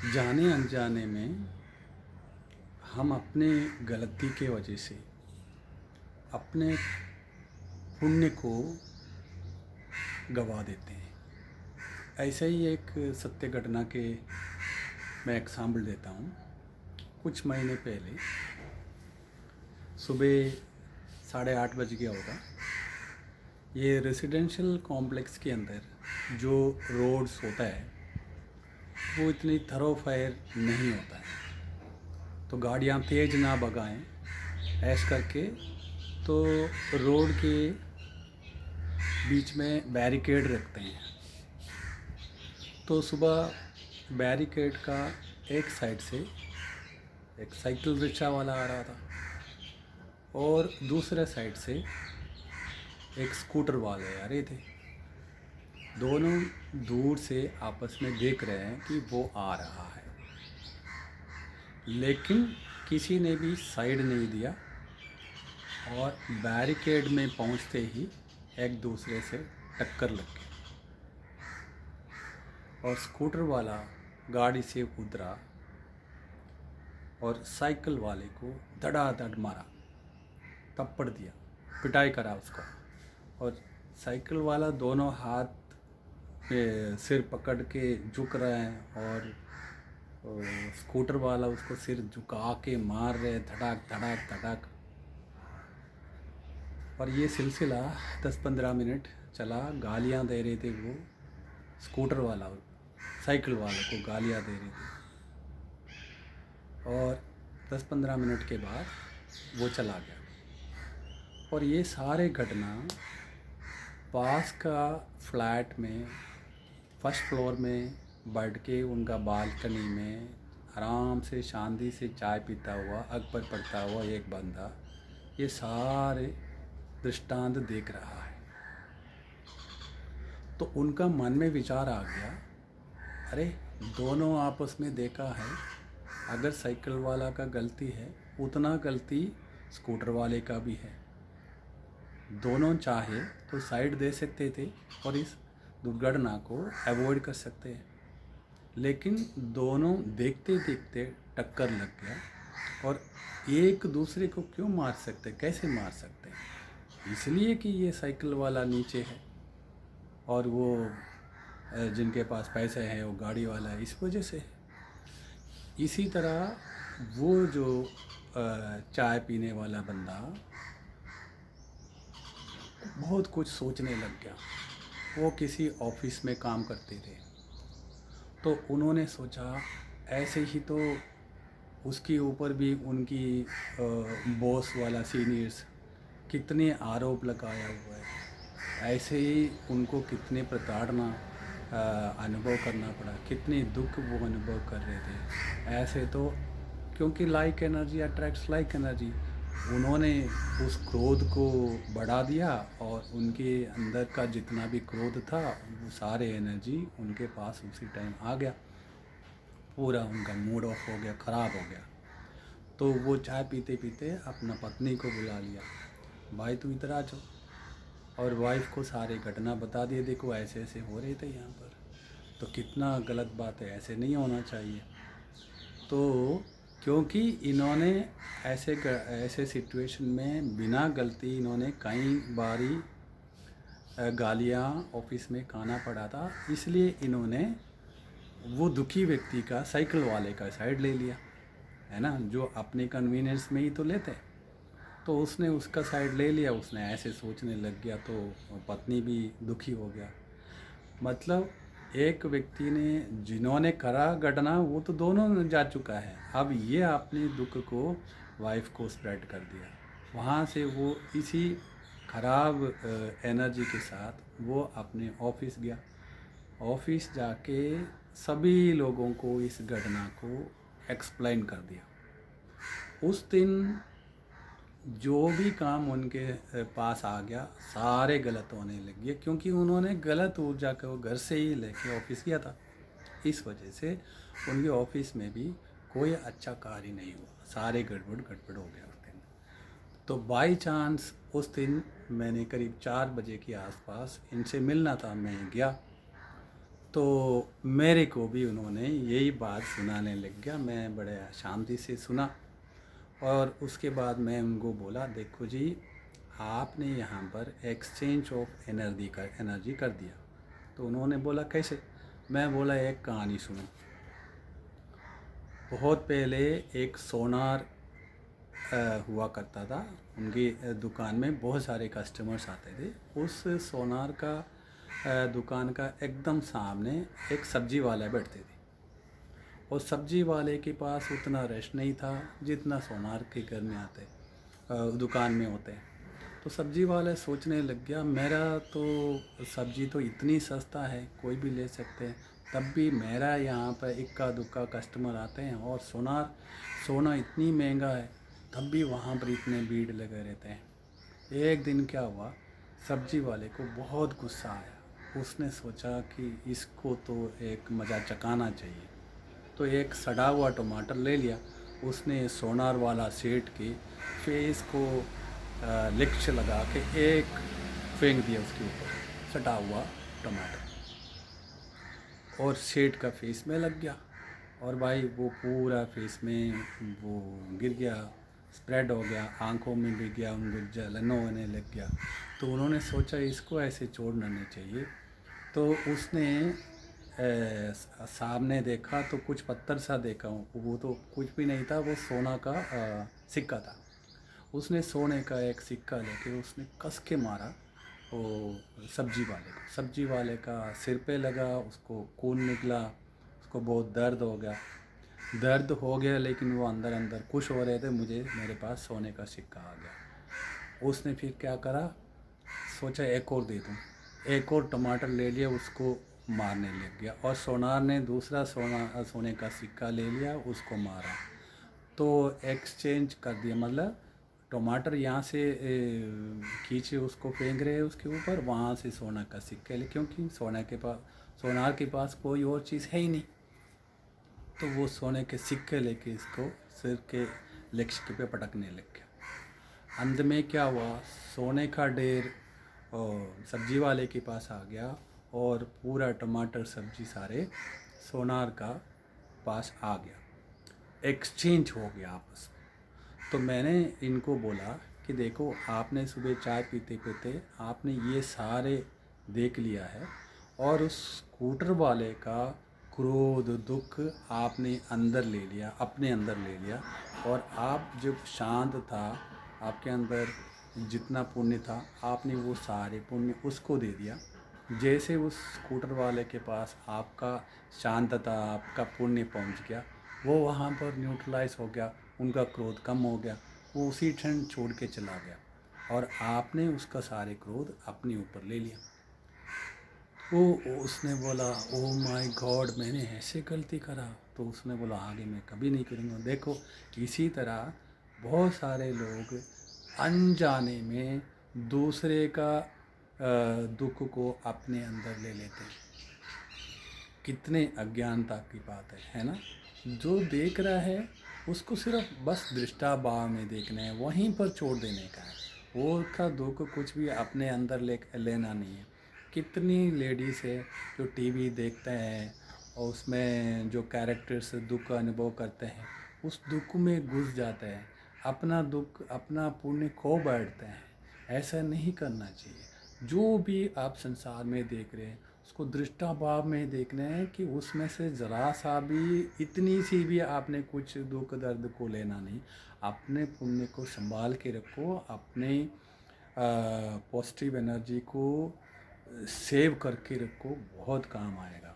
जाने अनजाने में हम अपने गलती के वजह से अपने पुण्य को गवा देते हैं। ऐसे ही एक सत्य घटना के मैं एग्जाम्पल देता हूँ। कुछ महीने पहले सुबह 8:30 बज गया होगा। ये रेसिडेंशियल कॉम्प्लेक्स के अंदर जो रोड्स होता है वो इतनी थरोफेयर नहीं होता है, तो गाड़ियाँ तेज़ ना भगाएं ऐश करके तो रोड के बीच में बैरिकेड रखते हैं। तो सुबह बैरिकेड का एक साइड से एक साइकिल रिक्शा वाला आ रहा था और दूसरे साइड से एक स्कूटर वाले आ रहे थे। दोनों दूर से आपस में देख रहे हैं कि वो आ रहा है, लेकिन किसी ने भी साइड नहीं दिया और बैरिकेड में पहुंचते ही एक दूसरे से टक्कर लग गई और स्कूटर वाला गाड़ी से उतरा और साइकिल वाले को धड़ाधड़ मारा, थप्पड़ दिया, पिटाई करा उसका। और साइकिल वाला दोनों हाथ पे सिर पकड़ के झुक रहे हैं और स्कूटर वाला उसको सिर झुका के मार रहे, धड़ाक धड़ाक धड़ाक। और ये सिलसिला 10-15 मिनट चला। गालियाँ दे रहे थे वो, स्कूटर वाला साइकिल वाले को गालियाँ दे रहे थे। और 10-15 मिनट के बाद वो चला गया। और ये सारे घटना पास का फ्लैट में फर्स्ट फ्लोर में बैठ के उनका बालकनी में आराम से शांति से चाय पीता हुआ, अखबार पढ़ता हुआ एक बंदा ये सारे दृष्टांत देख रहा है। तो उनका मन में विचार आ गया, अरे दोनों आपस में देखा है, अगर साइकिल वाला का गलती है उतना गलती स्कूटर वाले का भी है। दोनों चाहे तो साइड दे सकते थे और इस दुर्घटना को अवॉइड कर सकते हैं, लेकिन दोनों देखते देखते टक्कर लग गया। और एक दूसरे को क्यों मार सकते, कैसे मार सकते हैं? इसलिए कि ये साइकिल वाला नीचे है और वो जिनके पास पैसे हैं वो गाड़ी वाला है, इस वजह से। इसी तरह वो जो चाय पीने वाला बंदा बहुत कुछ सोचने लग गया। वो किसी ऑफिस में काम करते थे, तो उन्होंने सोचा ऐसे ही तो उसके ऊपर भी उनकी बॉस वाला सीनियर्स कितने आरोप लगाया हुआ है, ऐसे ही उनको कितने प्रताड़ना अनुभव करना पड़ा, कितने दुख वो अनुभव कर रहे थे। ऐसे तो क्योंकि like energy attracts like energy, उन्होंने उस क्रोध को बढ़ा दिया और उनके अंदर का जितना भी क्रोध था वो सारे एनर्जी उनके पास उसी टाइम आ गया। पूरा उनका मूड ऑफ हो गया, ख़राब हो गया। तो वो चाय पीते पीते अपना पत्नी को बुला लिया, भाई तू इधर आ जाओ। और वाइफ को सारे घटना बता दिए, देखो ऐसे ऐसे हो रहे थे यहाँ पर, तो कितना गलत बात है, ऐसे नहीं होना चाहिए। तो क्योंकि इन्होंने ऐसे सिचुएशन में बिना गलती इन्होंने कई बारी गालियाँ ऑफिस में खाना पड़ा था, इसलिए इन्होंने वो दुखी व्यक्ति का, साइकिल वाले का साइड ले लिया, है ना, जो अपने कन्वीनियंस में ही तो लेते हैं। तो उसने उसका साइड ले लिया, उसने ऐसे सोचने लग गया, तो पत्नी भी दुखी हो गया। मतलब एक व्यक्ति ने जिन्होंने करा घटना वो तो दोनों जा चुका है, अब ये अपने दुख को वाइफ को स्प्रेड कर दिया। वहाँ से वो इसी खराब एनर्जी के साथ वो अपने ऑफिस गया। ऑफिस जाके सभी लोगों को इस घटना को एक्सप्लेन कर दिया। उस दिन जो भी काम उनके पास आ गया सारे गलत होने लग गए, क्योंकि उन्होंने गलत ऊर्जा को घर से ही लेके ऑफिस किया था। इस वजह से उनके ऑफिस में भी कोई अच्छा कार्य नहीं हुआ, सारे गड़बड़ गड़बड़ हो गया उस दिन। तो बाई चांस उस दिन मैंने करीब 4 बजे के आसपास इनसे मिलना था, मैं गया। तो मेरे को भी उन्होंने यही बात सुनाने लग गया। मैं बड़े शांति से सुना और उसके बाद मैं उनको बोला, देखो जी, आपने यहाँ पर एक्सचेंज ऑफ एनर्जी कर दिया। तो उन्होंने बोला, कैसे? मैं बोला, एक कहानी सुनो। बहुत पहले एक सोनार हुआ करता था। उनकी दुकान में बहुत सारे कस्टमर्स आते थे। उस सोनार का दुकान का एकदम सामने एक सब्जी वाला बैठते थे और सब्जी वाले के पास उतना रश नहीं था जितना सोनार के घर में आते दुकान में होते हैं। तो सब्जी वाला सोचने लग गया, मेरा तो सब्जी तो इतनी सस्ता है, कोई भी ले सकते हैं, तब भी मेरा यहाँ पर इक्का दुक्का कस्टमर आते हैं और सोना इतनी महंगा है, तब भी वहाँ पर इतने भीड़ लगे रहते हैं। एक दिन क्या हुआ, सब्जी वाले को बहुत गुस्सा आया। उसने सोचा कि इसको तो एक मज़ा चखाना चाहिए। तो एक सड़ा हुआ टमाटर ले लिया। उसने सोनार वाला सेठ के फेस को लिक्च लगा के एक फेंक दिया उसके ऊपर, सड़ा हुआ टमाटर, और सेठ का फेस में लग गया। और भाई वो पूरा फेस में वो गिर गया, स्प्रेड हो गया, आंखों में भी गया, उनको जलन होने लग गया। तो उन्होंने सोचा इसको ऐसे छोड़ना नहीं चाहिए। तो उसने सामने देखा तो कुछ पत्थर सा देखा, वो तो कुछ भी नहीं था, वो सोना का सिक्का था। उसने सोने का एक सिक्का लेके उसने कस के मारा वो सब्जी वाले का सिर पे लगा, उसको खून निकला, उसको बहुत दर्द हो गया, लेकिन वो अंदर अंदर खुश हो रहे थे, मेरे पास सोने का सिक्का आ गया। उसने फिर क्या करा, सोचा एक और दे दूँ, एक और टमाटर ले लिया, उसको मारने लग गया। और सोनार ने दूसरा सोने का सिक्का ले लिया, उसको मारा। तो एक्सचेंज कर दिया, मतलब टमाटर यहाँ से खींचे उसको फेंक रहे हैं उसके ऊपर, वहाँ से सोना का सिक्का ले, क्योंकि सोनार के पास कोई और चीज़ है ही नहीं। तो वो सोने के सिक्के लेके इसको सिर के लक्ष्य पे पटकने लग गया। अंत में क्या हुआ, सोने का ढेर सब्जी वाले के पास आ गया और पूरा टमाटर सब्जी सारे सोनार का पास आ गया। एक्सचेंज हो गया आपस में। तो मैंने इनको बोला कि देखो, आपने सुबह चाय पीते पीते आपने ये सारे देख लिया है, और उस स्कूटर वाले का क्रोध दुख आपने अंदर ले लिया, अपने अंदर ले लिया, और आप जब शांत था, आपके अंदर जितना पुण्य था, आपने वो सारे पुण्य उसको दे दिया। जैसे उस स्कूटर वाले के पास आपका शांतता, आपका पुण्य पहुंच गया, वो वहाँ पर न्यूट्रलाइज हो गया, उनका क्रोध कम हो गया, वो उसी क्षण छोड़ के चला गया, और आपने उसका सारे क्रोध अपने ऊपर ले लिया। वो उसने बोला, ओ माय गॉड, मैंने ऐसे गलती करा। तो उसने बोला, आगे मैं कभी नहीं करूँगा। देखो, इसी तरह बहुत सारे लोग अनजाने में दूसरे का दुख को अपने अंदर ले लेते हैं। कितने अज्ञानता की बात है ना। जो देख रहा है उसको सिर्फ बस दृष्टा भाव में देखना है, वहीं पर छोड़ देने का है। वो का दुख कुछ भी अपने अंदर लेना नहीं है। कितनी लेडीज़ है जो टीवी देखते हैं और उसमें जो कैरेक्टर्स दुख का अनुभव करते हैं, उस दुख में घुस जाते हैं, अपना दुख अपना पुण्य खो बैठते हैं। ऐसा नहीं करना चाहिए। जो भी आप संसार में देख रहे हैं उसको दृष्टा भाव में देखना है कि उसमें से ज़रा सा भी, इतनी सी भी आपने कुछ दुख दर्द को लेना नहीं। अपने पुण्य को संभाल के रखो, अपने पॉजिटिव एनर्जी को सेव करके रखो, बहुत काम आएगा।